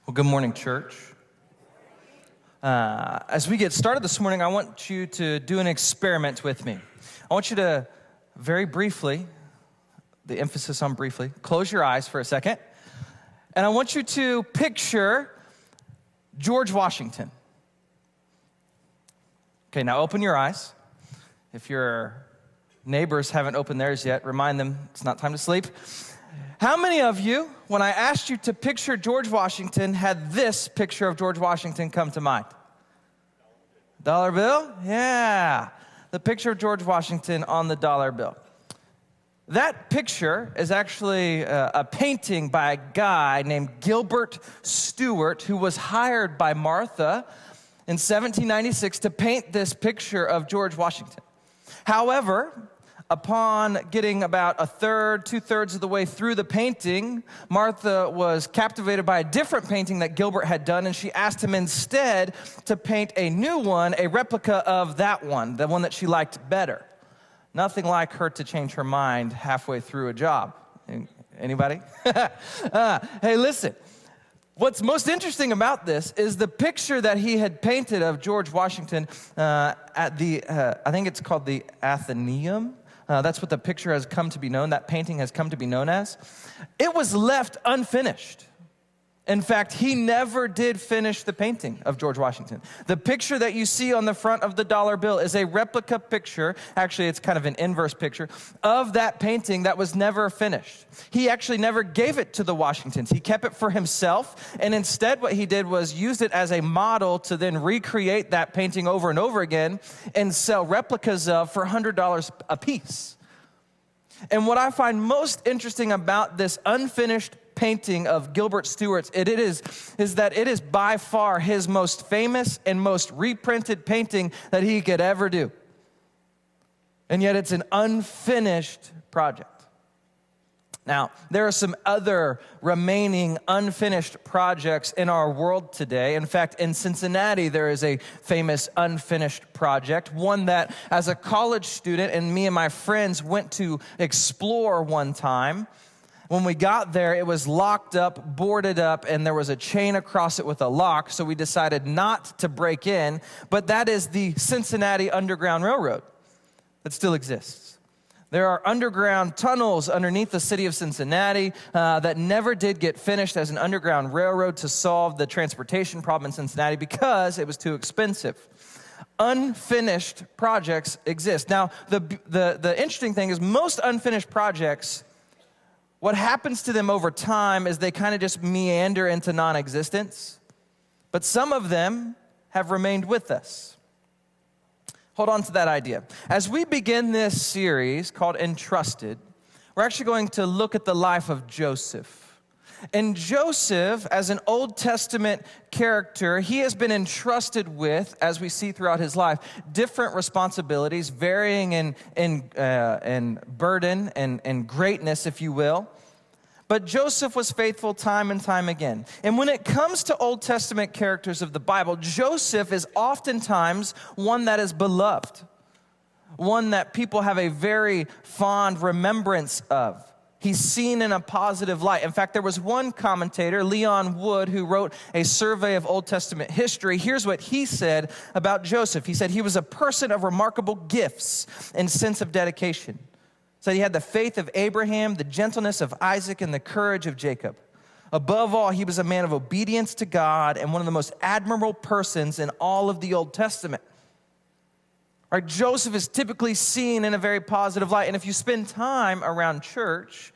Well, good morning, church. As we get started this morning, I want you to do an experiment with me. I want you to very briefly, the emphasis on briefly, close your eyes for a second. And I want you to picture George Washington. Okay, now open your eyes. If your neighbors haven't opened theirs yet, remind them it's not time to sleep. How many of you, when I asked you to picture George Washington, had this picture of George Washington come to mind? Dollar bill? Yeah. The picture of George Washington on the dollar bill. That picture is actually a painting by a guy named Gilbert Stuart, who was hired by Martha in 1796 to paint this picture of George Washington. However, upon getting about two-thirds of the way through the painting, Martha was captivated by a different painting that Gilbert had done, and she asked him instead to paint a new one, a replica of that one, the one that she liked better. Nothing like her to change her mind halfway through a job. Anybody? Hey, listen. What's most interesting about this is the picture that he had painted of George Washington at the, I think it's called the Athenaeum. That's what the picture has come to be known, that painting has come to be known as. It was left unfinished. In fact, he never did finish the painting of George Washington. The picture that you see on the front of the dollar bill is a replica picture, actually it's kind of an inverse picture, of that painting that was never finished. He actually never gave it to the Washingtons. He kept it for himself, and instead what he did was used it as a model to then recreate that painting over and over again and sell replicas of for $100 a piece. And what I find most interesting about this unfinished painting of Gilbert Stuart's, is that it is by far his most famous and most reprinted painting that he could ever do. And yet it's an unfinished project. Now, there are some other remaining unfinished projects in our world today. In fact, in Cincinnati, there is a famous unfinished project, one that as a college student and me and my friends went to explore one time. When we got there, it was locked up, boarded up, and there was a chain across it with a lock, so we decided not to break in, but that is the Cincinnati Underground Railroad that still exists. There are underground tunnels underneath the city of Cincinnati that never did get finished as an underground railroad to solve the transportation problem in Cincinnati because it was too expensive. Unfinished projects exist. Now, the interesting thing is most unfinished projects, what happens to them over time is they kind of just meander into non-existence, but some of them have remained with us. Hold on to that idea. As we begin this series called Entrusted, we're actually going to look at the life of Joseph. And Joseph, as an Old Testament character, he has been entrusted with, as we see throughout his life, different responsibilities, varying in burden and greatness, if you will. But Joseph was faithful time and time again. And when it comes to Old Testament characters of the Bible, Joseph is oftentimes one that is beloved, one that people have a very fond remembrance of. He's seen in a positive light. In fact, there was one commentator, Leon Wood, who wrote a survey of Old Testament history. Here's what he said about Joseph. He said he was a person of remarkable gifts and sense of dedication. So he had the faith of Abraham, the gentleness of Isaac, and the courage of Jacob. Above all, he was a man of obedience to God and one of the most admirable persons in all of the Old Testament. Right, Joseph is typically seen in a very positive light. And if you spend time around church,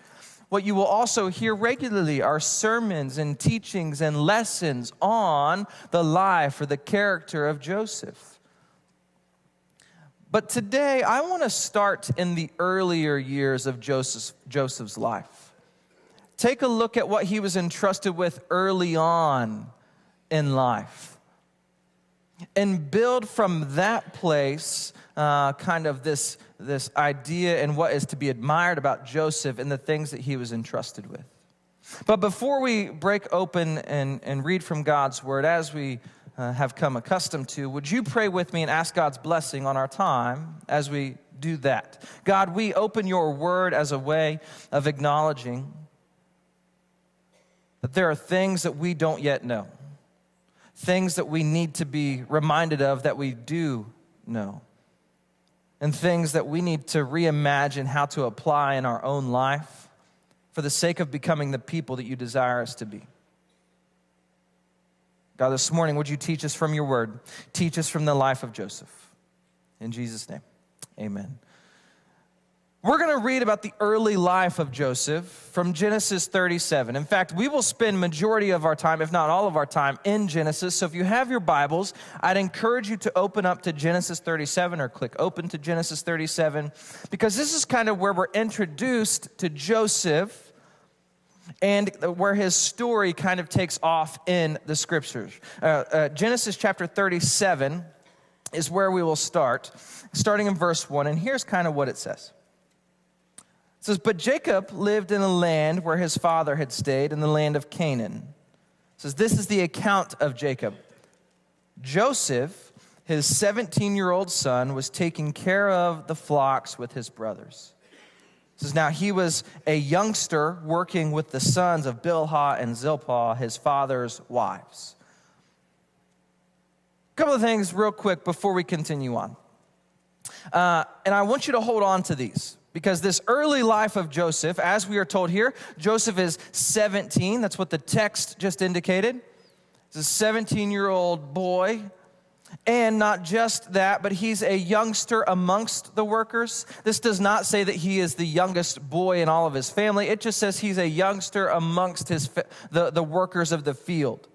what you will also hear regularly are sermons and teachings and lessons on the life or the character of Joseph. But today, I want to start in the earlier years of Joseph's life. Take a look at what he was entrusted with early on in life. And build from that place kind of this idea and what is to be admired about Joseph and the things that he was entrusted with. But before we break open and read from God's word, as we have come accustomed to, would you pray with me and ask God's blessing on our time as we do that? God, we open your word as a way of acknowledging that there are things that we don't yet know, things that we need to be reminded of that we do know, and things that we need to reimagine how to apply in our own life for the sake of becoming the people that you desire us to be. God, this morning, would you teach us from your word? Teach us from the life of Joseph. In Jesus' name, amen. We're going to read about the early life of Joseph from Genesis 37. In fact, we will spend majority of our time, if not all of our time, in Genesis. So if you have your Bibles, I'd encourage you to open up to Genesis 37 or click open to Genesis 37, because this is kind of where we're introduced to Joseph and where his story kind of takes off in the scriptures. Genesis chapter 37 is where we will start, starting in verse 1. And here's kind of what it says. It says, but Jacob lived in a land where his father had stayed, in the land of Canaan. It says, this is the account of Jacob. Joseph, his 17-year-old son, was taking care of the flocks with his brothers. It says, now he was a youngster working with the sons of Bilhah and Zilpah, his father's wives. A couple of things real quick before we continue on. And I want you to hold on to these, because this early life of Joseph, as we are told here, Joseph is 17. That's what the text just indicated. He's a 17-year-old boy. And not just that, but he's a youngster amongst the workers. This does not say that he is the youngest boy in all of his family. It just says he's a youngster amongst the workers of the field.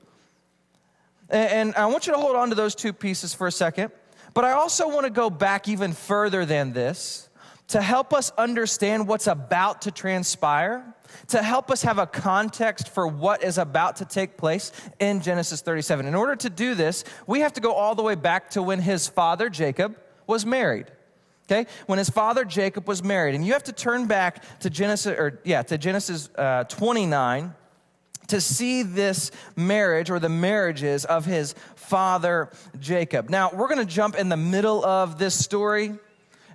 And I want you to hold on to those two pieces for a second. But I also want to go back even further than this to help us understand what's about to transpire, to help us have a context for what is about to take place in Genesis 37. In order to do this, we have to go all the way back to when his father, Jacob, was married. Okay? When his father, Jacob, was married. And you have to turn back to Genesis 29 to see this marriage or the marriages of his father, Jacob. Now, we're going to jump in the middle of this story,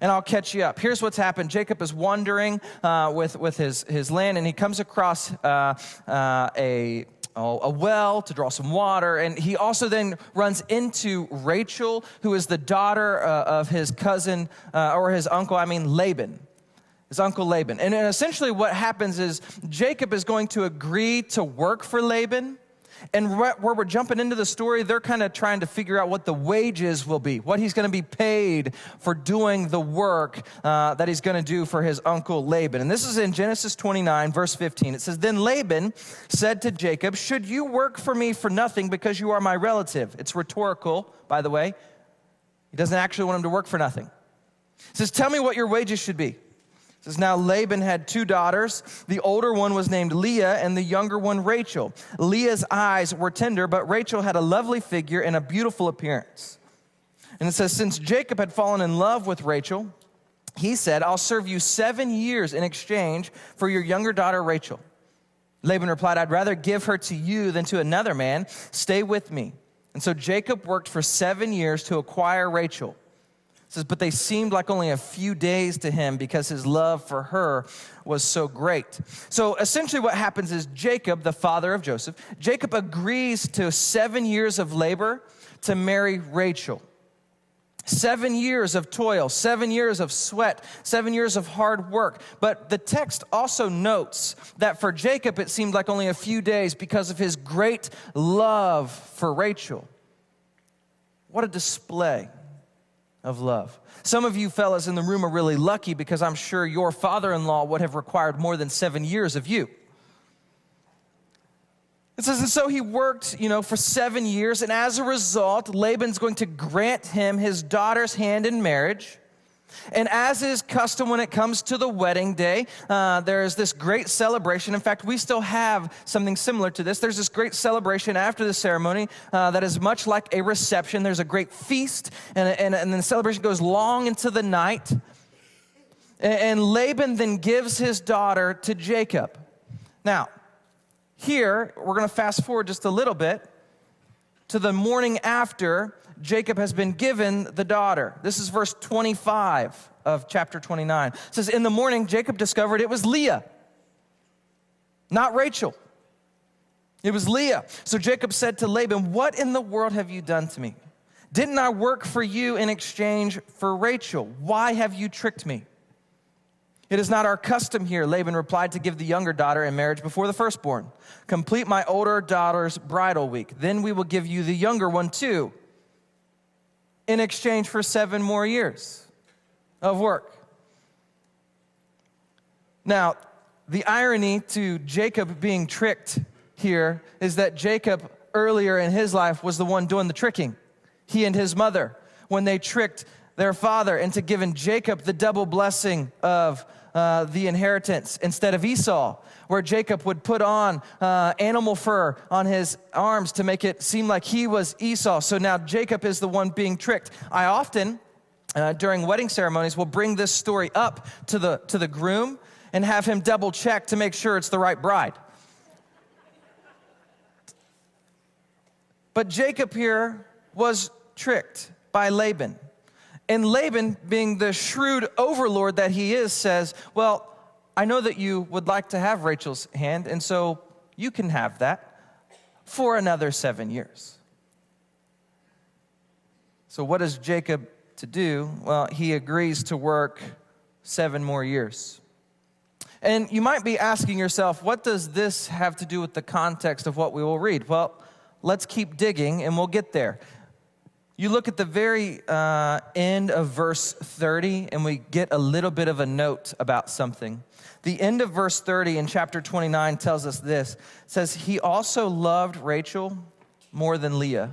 and I'll catch you up. Here's what's happened. Jacob is wandering with his land, and he comes across a well to draw some water. And he also then runs into Rachel, who is the daughter of his cousin, or his uncle, Laban. His uncle Laban. And essentially what happens is Jacob is going to agree to work for Laban. And where we're jumping into the story, they're kind of trying to figure out what the wages will be, what he's going to be paid for doing the work that he's going to do for his uncle Laban. And this is in Genesis 29, verse 15. It says, then Laban said to Jacob, should you work for me for nothing because you are my relative? It's rhetorical, by the way. He doesn't actually want him to work for nothing. It says, tell me what your wages should be. It says, now Laban had two daughters. The older one was named Leah, and the younger one Rachel. Leah's eyes were tender, but Rachel had a lovely figure and a beautiful appearance. And it says, since Jacob had fallen in love with Rachel, he said, I'll serve you 7 years in exchange for your younger daughter Rachel. Laban replied, I'd rather give her to you than to another man. Stay with me. And so Jacob worked for 7 years to acquire Rachel. It says, but they seemed like only a few days to him because his love for her was so great. So essentially what happens is Jacob, the father of Joseph, Jacob agrees to 7 years of labor to marry Rachel. 7 years of toil, 7 years of sweat, 7 years of hard work. But the text also notes that for Jacob, it seemed like only a few days because of his great love for Rachel. What a display of love. Some of you fellas in the room are really lucky because I'm sure your father-in-law would have required more than 7 years of you. It says, and so he worked, for 7 years, and as a result, Laban's going to grant him his daughter's hand in marriage. And as is custom when it comes to the wedding day, there's this great celebration. In fact, we still have something similar to this. There's this great celebration after the ceremony that is much like a reception. There's a great feast, and then the celebration goes long into the night. And Laban then gives his daughter to Jacob. Now, here, we're going to fast forward just a little bit to the morning after Jacob has been given the daughter. This is verse 25 of chapter 29. It says, in the morning, Jacob discovered it was Leah, not Rachel. It was Leah. So Jacob said to Laban, "What in the world have you done to me? Didn't I work for you in exchange for Rachel? Why have you tricked me?" "It is not our custom here," Laban replied, "to give the younger daughter in marriage before the firstborn. Complete my older daughter's bridal week. Then we will give you the younger one too, in exchange for 7 more years of work." Now, the irony to Jacob being tricked here is that Jacob earlier in his life was the one doing the tricking. He and his mother, when they tricked their father into giving Jacob the double blessing of the inheritance instead of Esau, where Jacob would put on animal fur on his arms to make it seem like he was Esau. So now Jacob is the one being tricked. I often, during wedding ceremonies, will bring this story up to the groom and have him double check to make sure it's the right bride. But Jacob here was tricked by Laban. And Laban, being the shrewd overlord that he is, says, "Well, I know that you would like to have Rachel's hand, and so you can have that for another 7 years." So what is Jacob to do? Well, he agrees to work 7 more years. And you might be asking yourself, what does this have to do with the context of what we will read? Well, let's keep digging and we'll get there. You look at the very end of verse 30 and we get a little bit of a note about something. The end of verse 30 in chapter 29 tells us this. It says, "He also loved Rachel more than Leah."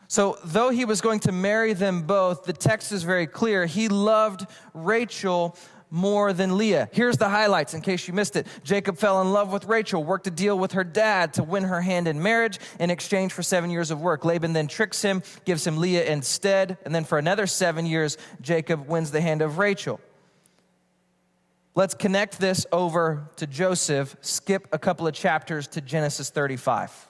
So though he was going to marry them both, the text is very clear. He loved Rachel more than Leah. Here's the highlights in case you missed it. Jacob fell in love with Rachel, worked a deal with her dad to win her hand in marriage in exchange for 7 years of work. Laban then tricks him, gives him Leah instead, and then for another 7 years, Jacob wins the hand of Rachel. Let's connect this over to Joseph, skip a couple of chapters to Genesis 35.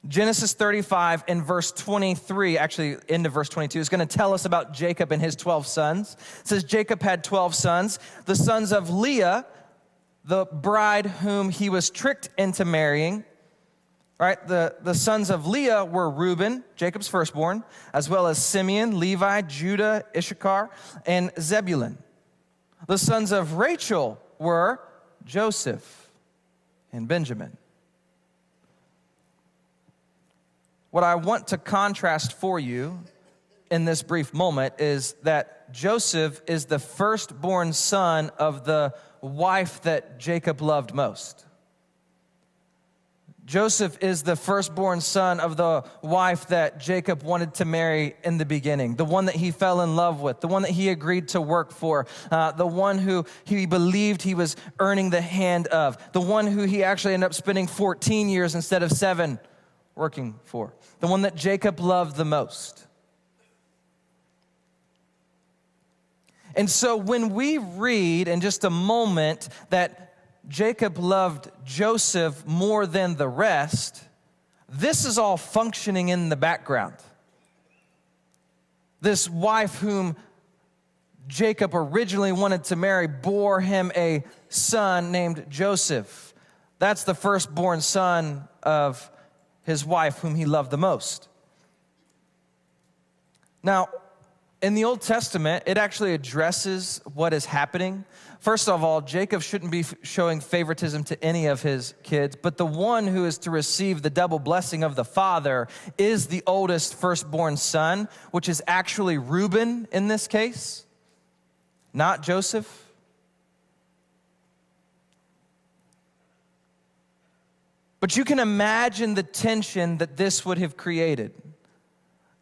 Genesis 35 in verse 23, actually end of verse 22, is going to tell us about Jacob and his 12 sons. It says Jacob had 12 sons. The sons of Leah, the bride whom he was tricked into marrying, right? The sons of Leah were Reuben, Jacob's firstborn, as well as Simeon, Levi, Judah, Issachar, and Zebulun. The sons of Rachel were Joseph and Benjamin. What I want to contrast for you in this brief moment is that Joseph is the firstborn son of the wife that Jacob loved most. Joseph is the firstborn son of the wife that Jacob wanted to marry in the beginning, the one that he fell in love with, the one that he agreed to work for, the one who he believed he was earning the hand of, the one who he actually ended up spending 14 years instead of 7 working for, the one that Jacob loved the most. And so when we read in just a moment that Jacob loved Joseph more than the rest, this is all functioning in the background. This wife whom Jacob originally wanted to marry bore him a son named Joseph. That's the firstborn son of his wife whom he loved the most. Now, in the Old Testament, it actually addresses what is happening. First of all, Jacob shouldn't be showing favoritism to any of his kids, but the one who is to receive the double blessing of the father is the oldest firstborn son, which is actually Reuben in this case, not Joseph. But you can imagine the tension that this would have created,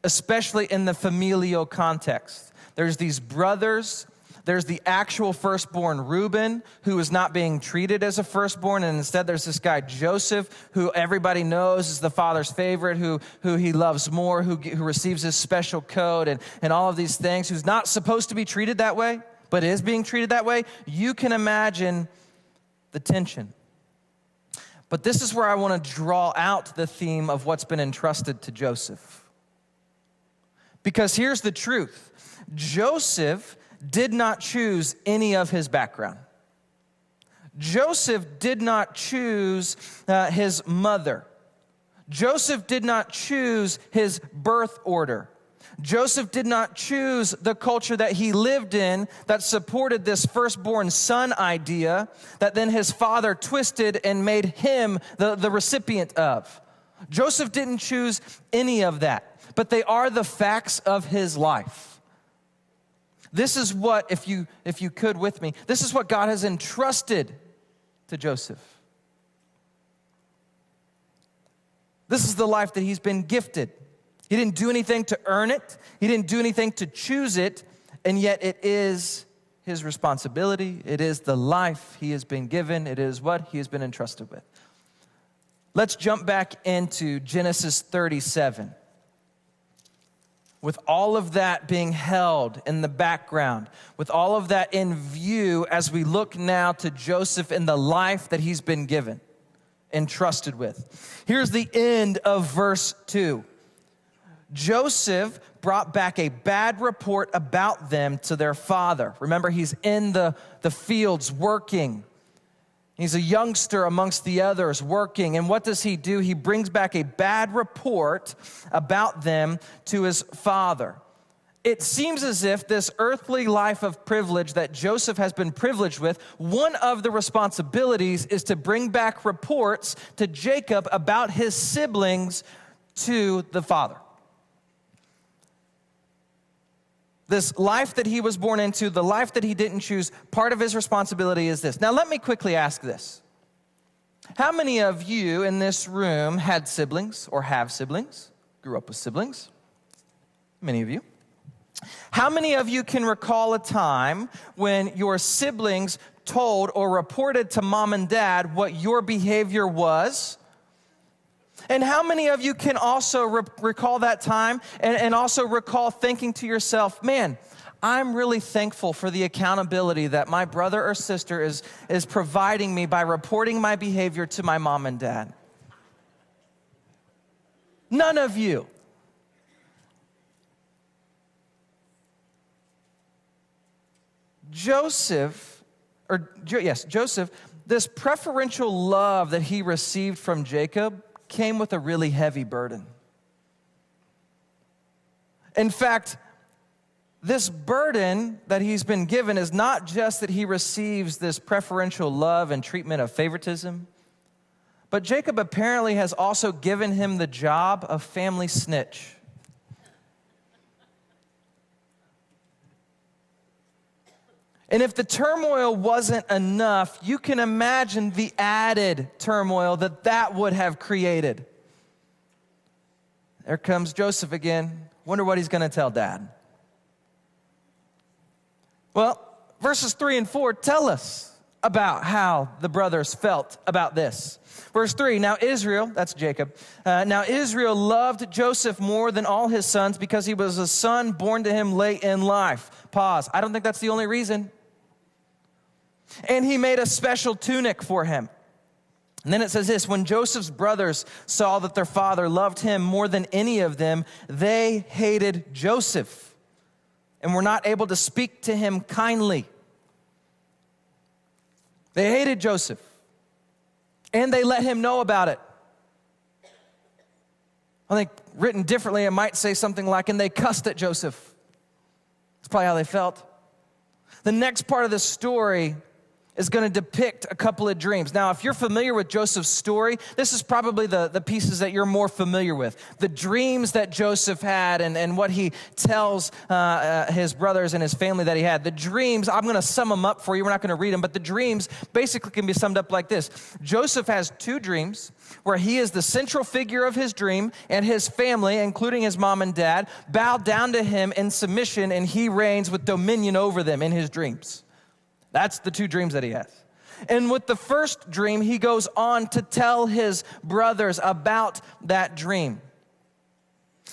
especially in the familial context. There's these brothers, there's the actual firstborn Reuben, who is not being treated as a firstborn, and instead there's this guy Joseph, who everybody knows is the father's favorite, who he loves more, who receives his special code, and all of these things, who's not supposed to be treated that way, but is being treated that way. You can imagine the tension. But this is where I want to draw out the theme of what's been entrusted to Joseph. Because here's the truth. Joseph did not choose any of his background. Joseph did not choose his mother. Joseph did not choose his birth order. Joseph did not choose the culture that he lived in that supported this firstborn son idea that then his father twisted and made him the recipient of. Joseph didn't choose any of that, but they are the facts of his life. This is what, if you could with me, this is what God has entrusted to Joseph. This is the life that he's been gifted. He didn't do anything to earn it. He didn't do anything to choose it, and yet it is his responsibility. It is the life he has been given. It is what he has been entrusted with. Let's jump back into Genesis 37. With all of that being held in the background, with all of that in view as we look now to Joseph and the life that he's been given, entrusted with. Here's the end of verse 2. Joseph brought back a bad report about them to their father. Remember, he's in the fields working. He's a youngster amongst the others working. And what does he do? He brings back a bad report about them to his father. It seems as if this earthly life of privilege that Joseph has been privileged with, one of the responsibilities is to bring back reports to Jacob about his siblings to the father. This life that he was born into, the life that he didn't choose, part of his responsibility is this. Now, let me quickly ask this. How many of you in this room had siblings or have siblings, grew up with siblings? Many of you. How many of you can recall a time when your siblings told or reported to mom and dad what your behavior was? And how many of you can also recall that time and also recall thinking to yourself, man, I'm really thankful for the accountability that my brother or sister is providing me by reporting my behavior to my mom and dad? None of you. Joseph, this preferential love that he received from Jacob came with a really heavy burden. In fact, this burden that he's been given is not just that he receives this preferential love and treatment of favoritism, but Jacob apparently has also given him the job of family snitch. And if the turmoil wasn't enough, you can imagine the added turmoil that would have created. There comes Joseph again. Wonder what he's going to tell dad. Well, verses 3 and 4 tell us about how the brothers felt about this. Verse 3, now Israel, that's Jacob, now Israel loved Joseph more than all his sons because he was a son born to him late in life. Pause. I don't think that's the only reason. And he made a special tunic for him. And then it says this, when Joseph's brothers saw that their father loved him more than any of them, they hated Joseph and were not able to speak to him kindly. They hated Joseph, and they let him know about it. I think written differently, it might say something like, and they cussed at Joseph. That's probably how they felt. The next part of the story is going to depict a couple of dreams. Now, if you're familiar with Joseph's story, this is probably the pieces that you're more familiar with. The dreams that Joseph had and what he tells his brothers and his family that he had. The dreams, I'm going to sum them up for you. We're not going to read them, but the dreams basically can be summed up like this. Joseph has two dreams where he is the central figure of his dream, and his family, including his mom and dad, bow down to him in submission, and he reigns with dominion over them in his dreams. That's the two dreams that he has. And with the first dream, he goes on to tell his brothers about that dream.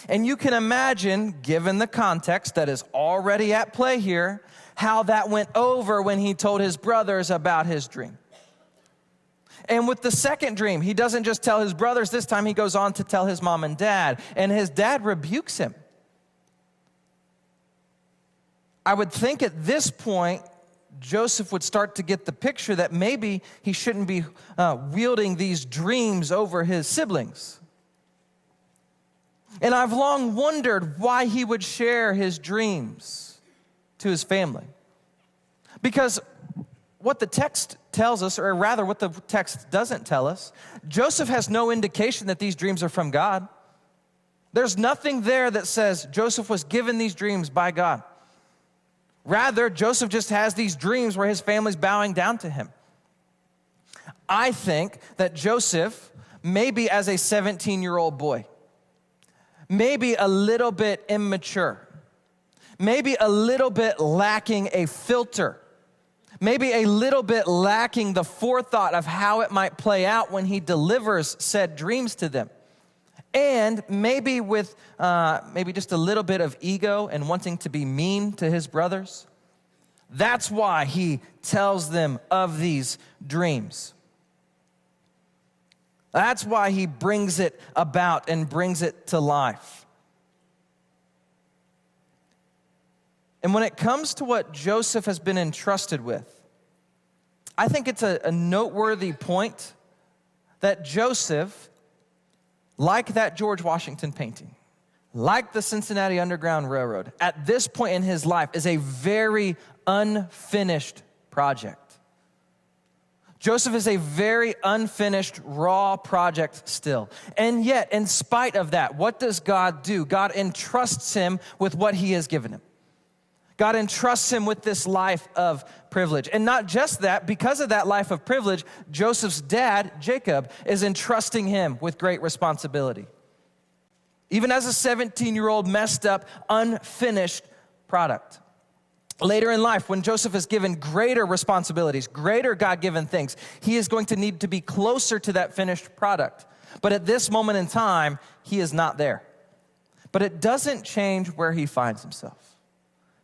And you can imagine, given the context that is already at play here, how that went over when he told his brothers about his dream. And with the second dream, he doesn't just tell his brothers. This time he goes on to tell his mom and dad. And his dad rebukes him. I would think at this point, Joseph would start to get the picture that maybe he shouldn't be wielding these dreams over his siblings. And I've long wondered why he would share his dreams to his family. Because what the text tells us, or rather what the text doesn't tell us, Joseph has no indication that these dreams are from God. There's nothing there that says Joseph was given these dreams by God. Rather, Joseph just has these dreams where his family's bowing down to him. I think that Joseph, maybe as a 17-year-old boy, maybe a little bit immature, maybe a little bit lacking a filter, maybe a little bit lacking the forethought of how it might play out when he delivers said dreams to them. And maybe with maybe just a little bit of ego and wanting to be mean to his brothers. That's why he tells them of these dreams. That's why he brings it about and brings it to life. And when it comes to what Joseph has been entrusted with, I think it's a noteworthy point that Joseph, like that George Washington painting, like the Cincinnati Underground Railroad, at this point in his life is a very unfinished project. Joseph is a very unfinished, raw project still. And yet, in spite of that, what does God do? God entrusts him with what he has given him. God entrusts him with this life of privilege. And not just that, because of that life of privilege, Joseph's dad, Jacob, is entrusting him with great responsibility. Even as a 17-year-old messed up, unfinished product. Later in life, when Joseph is given greater responsibilities, greater God-given things, he is going to need to be closer to that finished product. But at this moment in time, he is not there. But it doesn't change where he finds himself.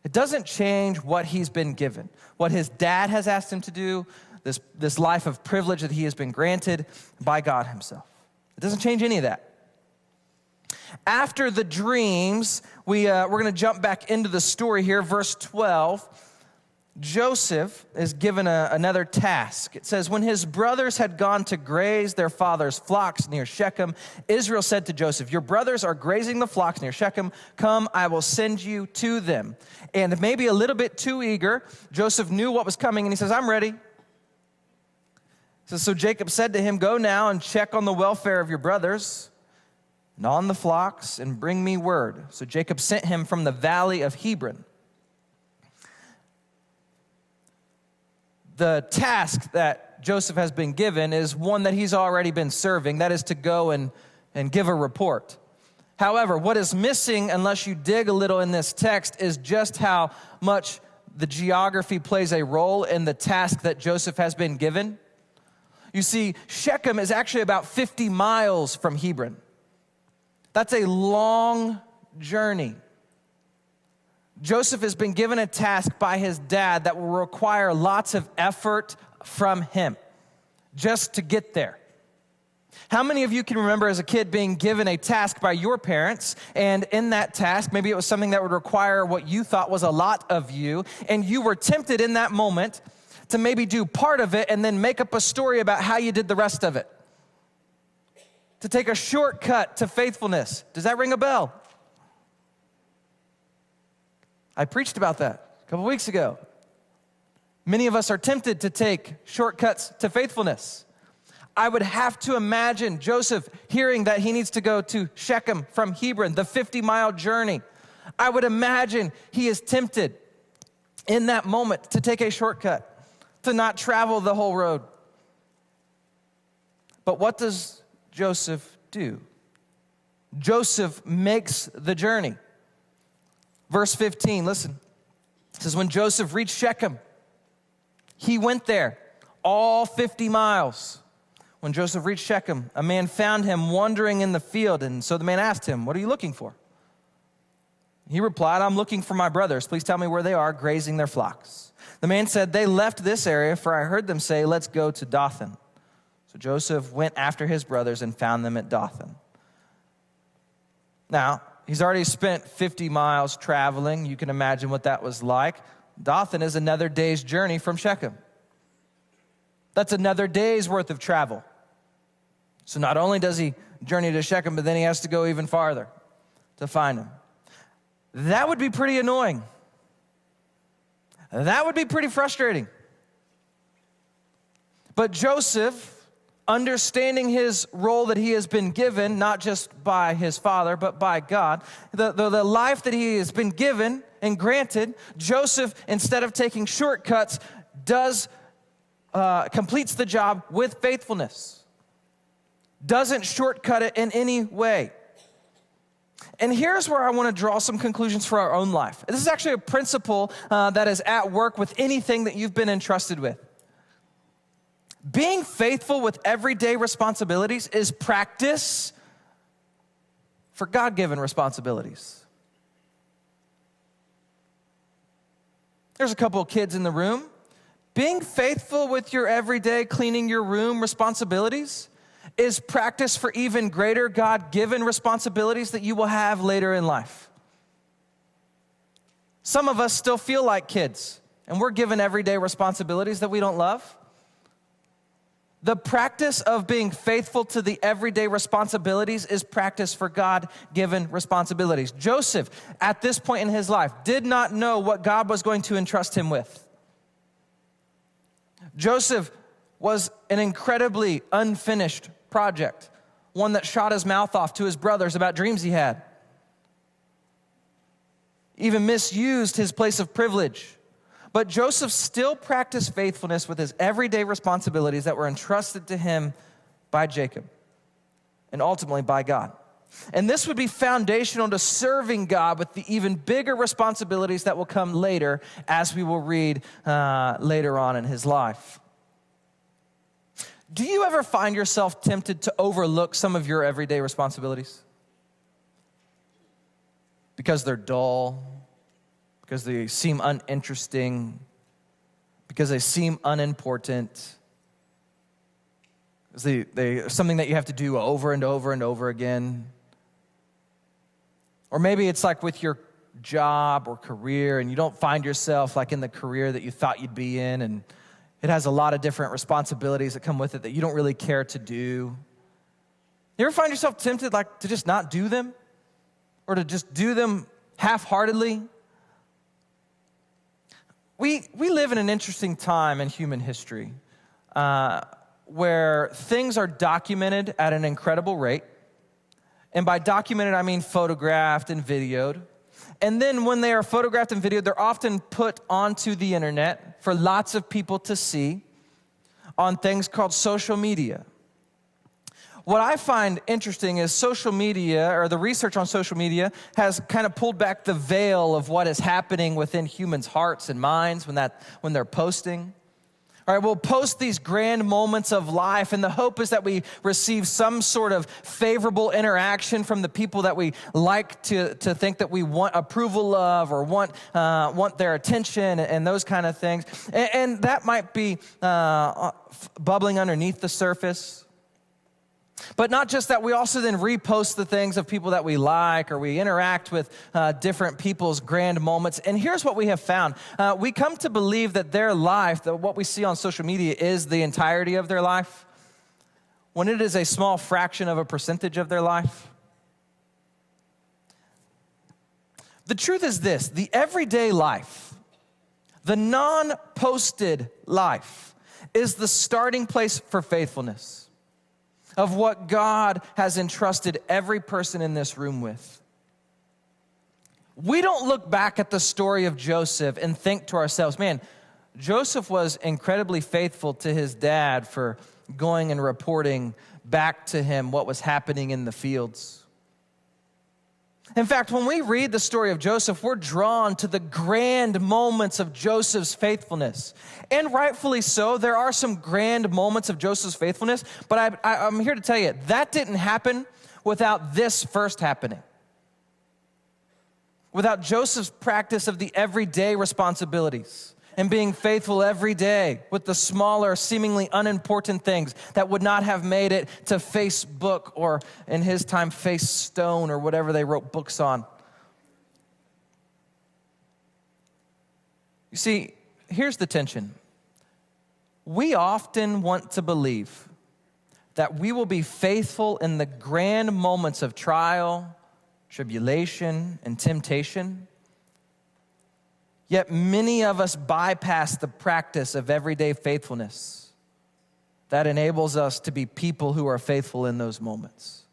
It doesn't change what he's been given, what his dad has asked him to do, this life of privilege that he has been granted by God himself. It doesn't change any of that. After the dreams, we're going to jump back into the story here, verse 12. Joseph is given another task. It says, when his brothers had gone to graze their father's flocks near Shechem, Israel said to Joseph, your brothers are grazing the flocks near Shechem. Come, I will send you to them. And maybe a little bit too eager, Joseph knew what was coming, and he says, I'm ready. So Jacob said to him, go now and check on the welfare of your brothers and on the flocks, and bring me word. So Jacob sent him from the valley of Hebron. The task that Joseph has been given is one that he's already been serving. That is to go and give a report. However, what is missing, unless you dig a little in this text, is just how much the geography plays a role in the task that Joseph has been given. You see, Shechem is actually about 50 miles from Hebron. That's a long journey. Joseph has been given a task by his dad that will require lots of effort from him just to get there. How many of you can remember as a kid being given a task by your parents, and in that task, maybe it was something that would require what you thought was a lot of you, and you were tempted in that moment to maybe do part of it and then make up a story about how you did the rest of it? To take a shortcut to faithfulness. Does that ring a bell? I preached about that a couple weeks ago. Many of us are tempted to take shortcuts to faithfulness. I would have to imagine Joseph hearing that he needs to go to Shechem from Hebron, the 50-mile journey. I would imagine he is tempted in that moment to take a shortcut, to not travel the whole road. But what does Joseph do? Joseph makes the journey. Verse 15, listen. It says, when Joseph reached Shechem, he went there all 50 miles. When Joseph reached Shechem, a man found him wandering in the field. And so the man asked him, what are you looking for? He replied, I'm looking for my brothers. Please tell me where they are, grazing their flocks. The man said, they left this area, for I heard them say, let's go to Dothan. So Joseph went after his brothers and found them at Dothan. Now, he's already spent 50 miles traveling. You can imagine what that was like. Dothan is another day's journey from Shechem. That's another day's worth of travel. So not only does he journey to Shechem, but then he has to go even farther to find him. That would be pretty annoying. That would be pretty frustrating. But Joseph, understanding his role that he has been given, not just by his father, but by God, the life that he has been given and granted, Joseph, instead of taking shortcuts, completes the job with faithfulness. Doesn't shortcut it in any way. And here's where I want to draw some conclusions for our own life. This is actually a principle that is at work with anything that you've been entrusted with. Being faithful with everyday responsibilities is practice for God-given responsibilities. There's a couple of kids in the room. Being faithful with your everyday cleaning your room responsibilities is practice for even greater God-given responsibilities that you will have later in life. Some of us still feel like kids, and we're given everyday responsibilities that we don't love. The practice of being faithful to the everyday responsibilities is practice for God-given responsibilities. Joseph, at this point in his life, did not know what God was going to entrust him with. Joseph was an incredibly unfinished project, one that shot his mouth off to his brothers about dreams he had. Even misused his place of privilege. But Joseph still practiced faithfulness with his everyday responsibilities that were entrusted to him by Jacob and ultimately by God. And this would be foundational to serving God with the even bigger responsibilities that will come later, as we will read later on in his life. Do you ever find yourself tempted to overlook some of your everyday responsibilities? Because they're dull, because they seem uninteresting, because they seem unimportant, because they're something that you have to do over and over and over again. Or maybe it's like with your job or career, and you don't find yourself like in the career that you thought you'd be in, and it has a lot of different responsibilities that come with it that you don't really care to do. You ever find yourself tempted like to just not do them? Or to just do them half-heartedly? We live in an interesting time in human history where things are documented at an incredible rate. And by documented, I mean photographed and videoed. And then when they are photographed and videoed, they're often put onto the internet for lots of people to see on things called social media. What I find interesting is social media, or the research on social media, has kind of pulled back the veil of what is happening within humans' hearts and minds when they're posting. All right, we'll post these grand moments of life, and the hope is that we receive some sort of favorable interaction from the people that we like to think that we want approval of, or want their attention, and those kind of things. And that might be bubbling underneath the surface. But not just that, we also then repost the things of people that we like, or we interact with different people's grand moments. And here's what we have found. We come to believe that their life, that what we see on social media is the entirety of their life, when it is a small fraction of a percentage of their life. The truth is this: the everyday life, the non-posted life, is the starting place for faithfulness, of what God has entrusted every person in this room with. We don't look back at the story of Joseph and think to ourselves, man, Joseph was incredibly faithful to his dad for going and reporting back to him what was happening in the fields. In fact, when we read the story of Joseph, we're drawn to the grand moments of Joseph's faithfulness. And rightfully so, there are some grand moments of Joseph's faithfulness, but I'm here to tell you, that didn't happen without this first happening. Without Joseph's practice of the everyday responsibilities and being faithful every day with the smaller, seemingly unimportant things that would not have made it to Facebook, or in his time, Face Stone, or whatever they wrote books on. You You see, here's the tension. We often want to believe that we will be faithful in the grand moments of trial, tribulation, and temptation. Yet many of us bypass the practice of everyday faithfulness that enables us to be people who are faithful in those moments.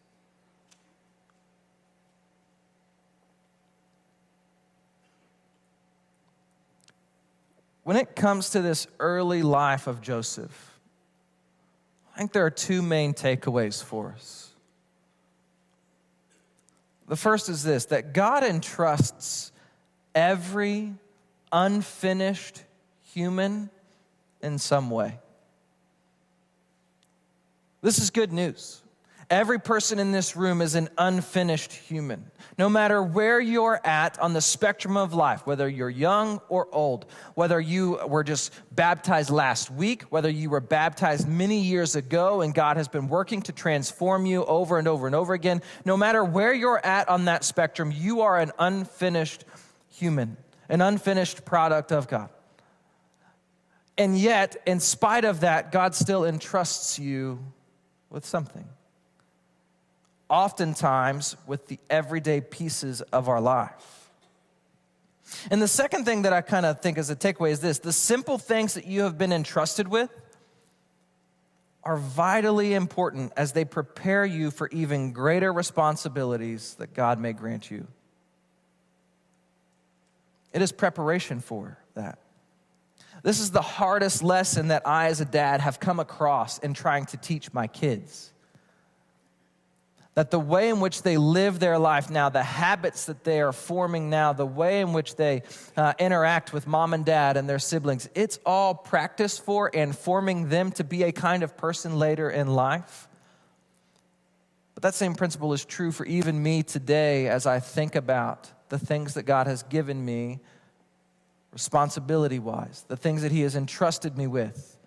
When it comes to this early life of Joseph, I think there are two main takeaways for us. The first is this, that God entrusts every unfinished human in some way. This is good news. Every person in this room is an unfinished human. No matter where you're at on the spectrum of life, whether you're young or old, whether you were just baptized last week, whether you were baptized many years ago and God has been working to transform you over and over and over again, no matter where you're at on that spectrum, you are an unfinished human, an unfinished product of God. And yet, in spite of that, God still entrusts you with something. Oftentimes with the everyday pieces of our life. And the second thing that I kind of think is a takeaway is this: the simple things that you have been entrusted with are vitally important as they prepare you for even greater responsibilities that God may grant you. It is preparation for that. This is the hardest lesson that I as a dad have come across in trying to teach my kids. That the way in which they live their life now, the habits that they are forming now, the way in which they interact with mom and dad and their siblings, it's all practice for and forming them to be a kind of person later in life. But that same principle is true for even me today as I think about the things that God has given me responsibility-wise, the things that He has entrusted me with,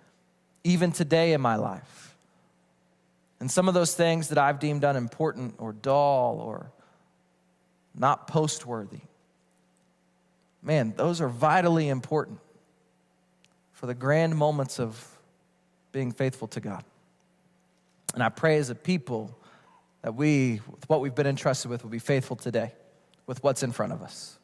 even today in my life. And some of those things that I've deemed unimportant or dull or not post-worthy, man, those are vitally important for the grand moments of being faithful to God. And I pray as a people that we, with what we've been entrusted with, will be faithful today with what's in front of us.